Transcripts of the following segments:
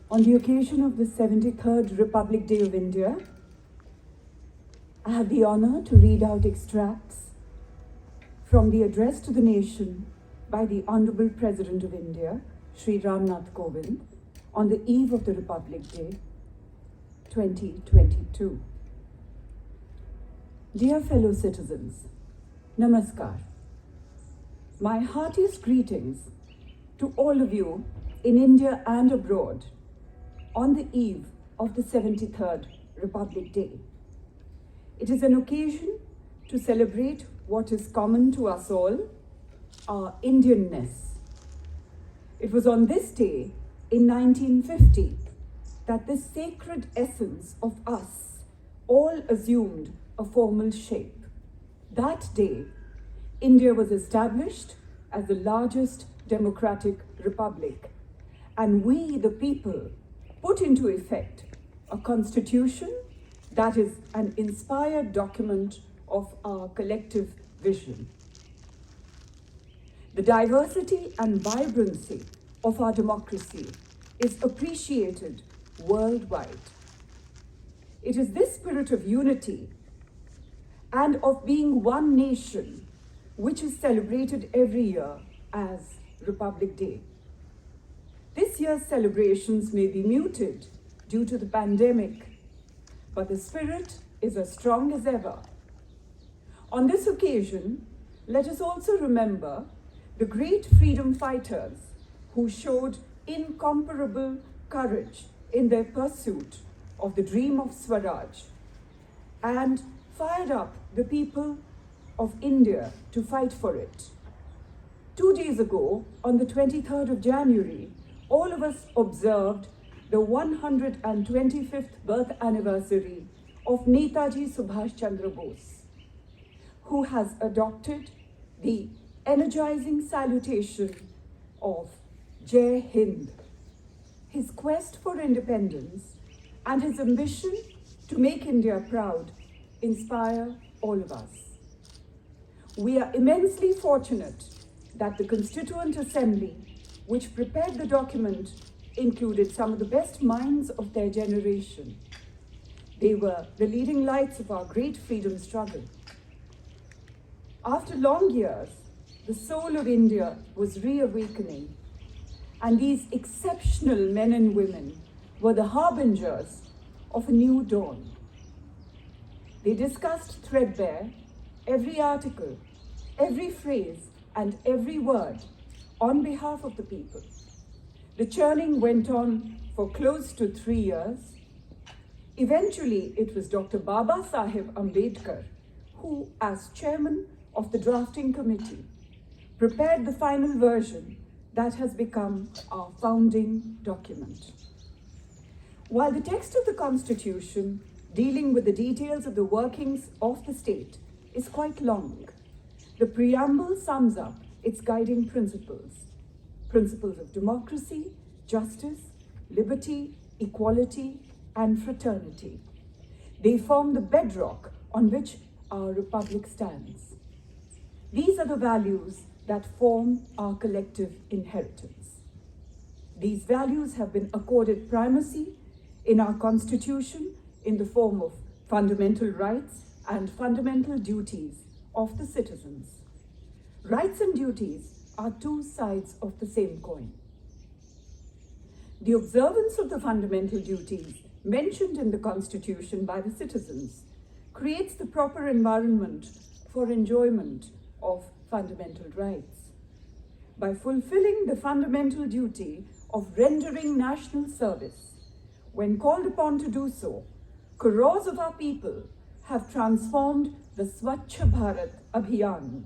On the occasion of the 73rd Republic Day of India, I have the honor to read out extracts from the address to the nation by the Hon'ble President of India, Shri Ramnath Kovind, on the eve of the Republic Day 2022. Dear fellow citizens, Namaskar. My heartiest greetings to all of you in India and abroad on the eve of the 73rd Republic Day. It is an occasion to celebrate what is common to us all, our Indianness. It was on this day in 1950 that this sacred essence of us all assumed a formal shape. That day, India was established as the largest democratic republic, and we, the people, put into effect a constitution that is an inspired document of our collective vision. The diversity and vibrancy of our democracy is appreciated worldwide. It is this spirit of unity and of being one nation which is celebrated every year as Republic Day. This year's celebrations may be muted due to the pandemic, but the spirit is as strong as ever. On this occasion, let us also remember the great freedom fighters who showed incomparable courage in their pursuit of the dream of Swaraj and fired up the people of India to fight for it. 2 days ago, on the 23rd of January, all of us observed the 125th birth anniversary of Netaji Subhash Chandra Bose, who has adopted the energizing salutation of Jai Hind. His quest for independence and his ambition to make India proud inspire all of us. We are immensely fortunate that the Constituent Assembly, which prepared the document, included some of the best minds of their generation. They were the leading lights of our great freedom struggle. After long years, the soul of India was reawakening, and these exceptional men and women were the harbingers of a new dawn. They discussed threadbare every article, every phrase, and every word on behalf of the people. The churning went on for close to 3 years. Eventually, it was Dr. Baba Saheb Ambedkar who, as chairman of the drafting committee, prepared the final version that has become our founding document. While the text of the Constitution, dealing with the details of the workings of the state, is quite long, the preamble sums up its guiding principles of democracy, justice, liberty, equality, and fraternity. They form the bedrock on which our republic stands. These are the values that form our collective inheritance. These values have been accorded primacy in our Constitution in the form of fundamental rights and fundamental duties of the citizens. Rights and duties are two sides of the same coin. The observance of the fundamental duties mentioned in the Constitution by the citizens creates the proper environment for enjoyment of fundamental rights. By fulfilling the fundamental duty of rendering national service, when called upon to do so, crores of our people have transformed the Swachh Bharat Abhiyan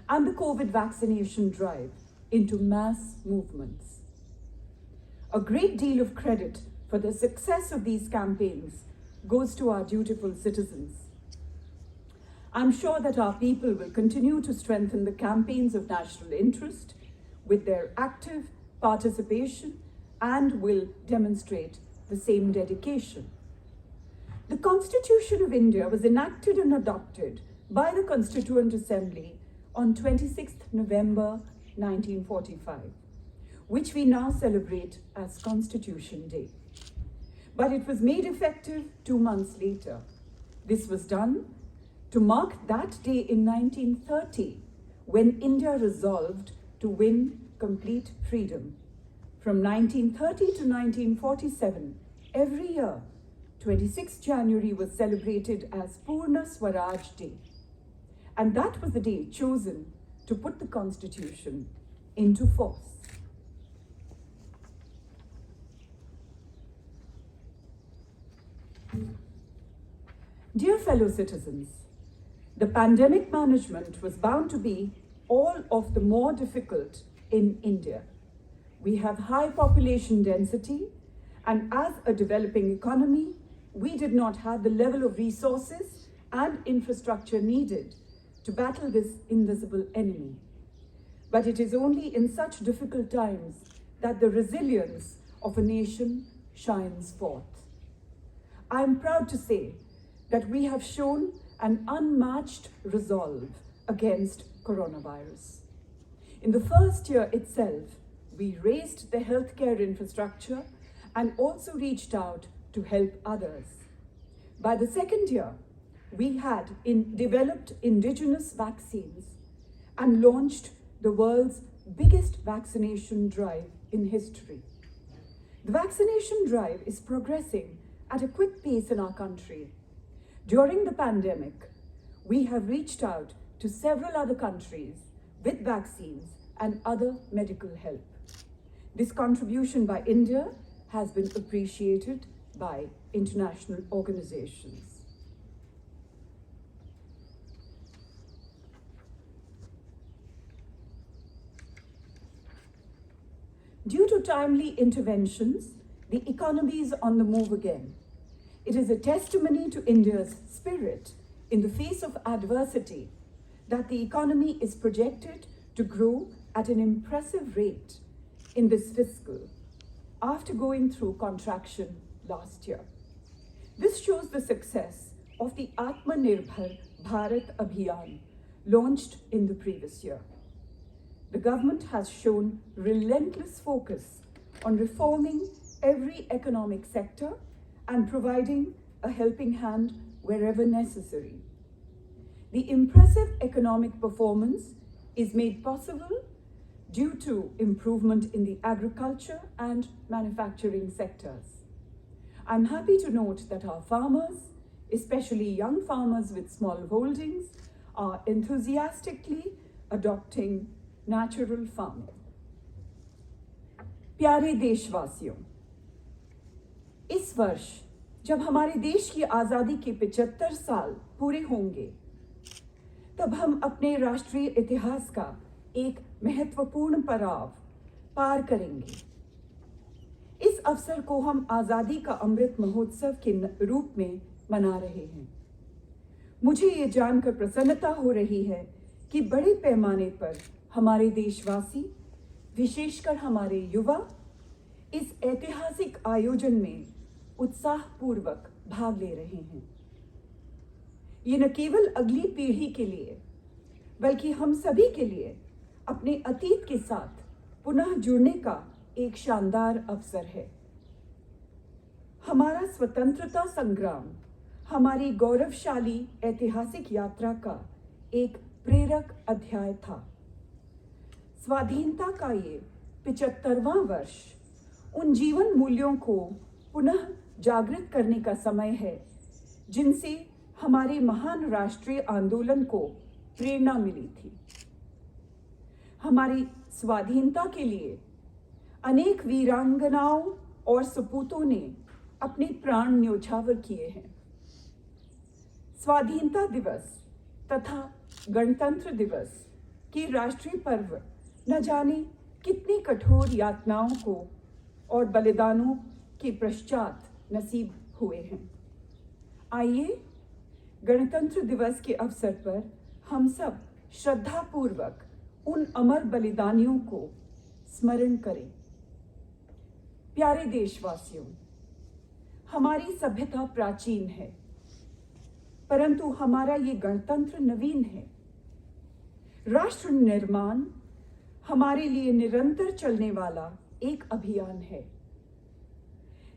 and the COVID vaccination drive into mass movements. A great deal of credit for the success of these campaigns goes to our dutiful citizens. I'm sure that our people will continue to strengthen the campaigns of national interest with their active participation and will demonstrate the same dedication. The Constitution of India was enacted and adopted by the Constituent Assembly on 26th November 1945. which we now celebrate as Constitution Day. But it was made effective 2 months later. This was done to mark that day in 1930, when India resolved to win complete freedom. From 1930 to 1947, every year, 26 January was celebrated as Purna Swaraj Day. And that was the day chosen to put the Constitution into force. Dear fellow citizens, the pandemic management was bound to be all of the more difficult in India. We have high population density, and as a developing economy, we did not have the level of resources and infrastructure needed to battle this invisible enemy. But it is only in such difficult times that the resilience of a nation shines forth. I am proud to say that we have shown an unmatched resolve against coronavirus. In the first year itself, we raised the healthcare infrastructure and also reached out to help others. By the second year, we had developed indigenous vaccines and launched the world's biggest vaccination drive in history. The vaccination drive is progressing at a quick pace in our country. During the pandemic, we have reached out to several other countries with vaccines and other medical help. This contribution by India has been appreciated by international organizations. Due to timely interventions, the economy is on the move again. It is a testimony to India's spirit in the face of adversity that the economy is projected to grow at an impressive rate in this fiscal, after going through contraction last year. This shows the success of the Atmanirbhar Bharat Abhiyan launched in the previous year. The government has shown relentless focus on reforming every economic sector and providing a helping hand wherever necessary. The impressive economic performance is made possible due to improvement in the agriculture and manufacturing sectors. I'm happy to note that our farmers, especially young farmers with small holdings, are enthusiastically adopting natural farming. प्यारे देशवासियों, इस वर्ष जब हमारे देश की आज़ादी के 75 साल पूरे होंगे, तब हम अपने राष्ट्रीय इतिहास का एक महत्वपूर्ण पड़ाव पार करेंगे। इस अवसर को हम आज़ादी का अमृत महोत्सव के रूप में मना रहे हैं। मुझे ये जानकर प्रसन्नता हो रही है कि बड़े पैमाने पर हमारे देशवासी, विशेषकर हमारे युवा, इस ऐतिहासिक आयोजन में उत्साहपूर्वक भाग ले रहे हैं। ये न केवल अगली पीढ़ी के लिए, बल्कि हम सभी के लिए अपने अतीत के साथ पुनः जुड़ने का एक शानदार अवसर है। हमारा स्वतंत्रता संग्राम हमारी गौरवशाली ऐतिहासिक यात्रा का एक प्रेरक अध्याय था। स्वाधीनता का ये 75वां वर्ष उन जीवन मूल्यों को पुनः जागृत करने का समय है, जिनसे हमारे महान राष्ट्रीय आंदोलन को प्रेरणा मिली थी। हमारी स्वाधीनता के लिए अनेक वीरांगनाओं और सपूतों ने अपने प्राण न्योछावर किए हैं। स्वाधीनता दिवस तथा गणतंत्र दिवस के राष्ट्रीय पर्व न जाने कितनी कठोर यातनाओं को और बलिदानों के पश्चात नसीब हुए हैं। आइए गणतंत्र दिवस के अवसर पर हम सब श्रद्धापूर्वक उन अमर बलिदानियों को स्मरण करें। प्यारे देशवासियों, हमारी सभ्यता प्राचीन है, परंतु हमारा ये गणतंत्र नवीन है। राष्ट्र निर्माण हमारे लिए निरंतर चलने वाला एक अभियान है।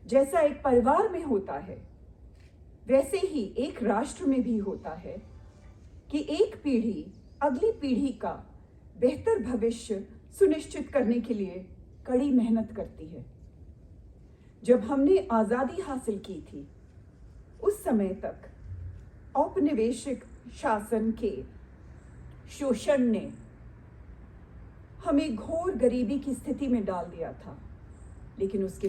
जैसा एक परिवार में होता है, वैसे ही एक राष्ट्र में भी होता है कि एक पीढ़ी अगली पीढ़ी का बेहतर भविष्य सुनिश्चित करने के लिए कड़ी मेहनत करती है। जब हमने आज़ादी हासिल की थी, उस समय तक औपनिवेशिक शासन के शोषण ने हमें घोर गरीबी की स्थिति में डाल दिया था। लेकिन उसके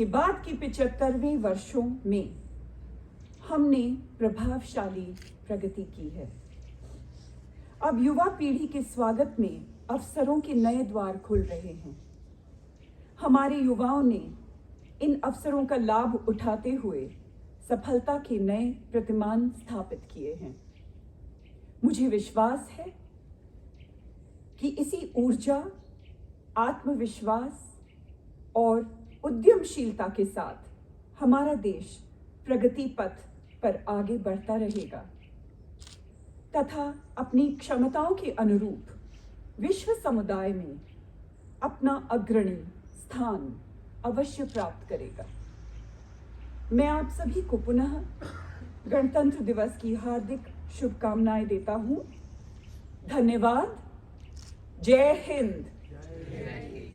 बाद की 75वें वर्षों में हमने प्रभावशाली प्रगति की है। अब युवा पीढ़ी के स्वागत में अवसरों के नए द्वार खुल रहे हैं। हमारे युवाओं ने इन अवसरों का लाभ उठाते हुए सफलता के नए प्रतिमान स्थापित किए हैं। मुझे विश्वास है कि इसी ऊर्जा, आत्मविश्वास और उद्यमशीलता के साथ हमारा देश प्रगति पथ पर आगे बढ़ता रहेगा तथा अपनी क्षमताओं के अनुरूप विश्व समुदाय में अपना अग्रणी स्थान अवश्य प्राप्त करेगा। मैं आप सभी को पुनः गणतंत्र दिवस की हार्दिक शुभकामनाएं देता हूं। धन्यवाद। जय हिंद।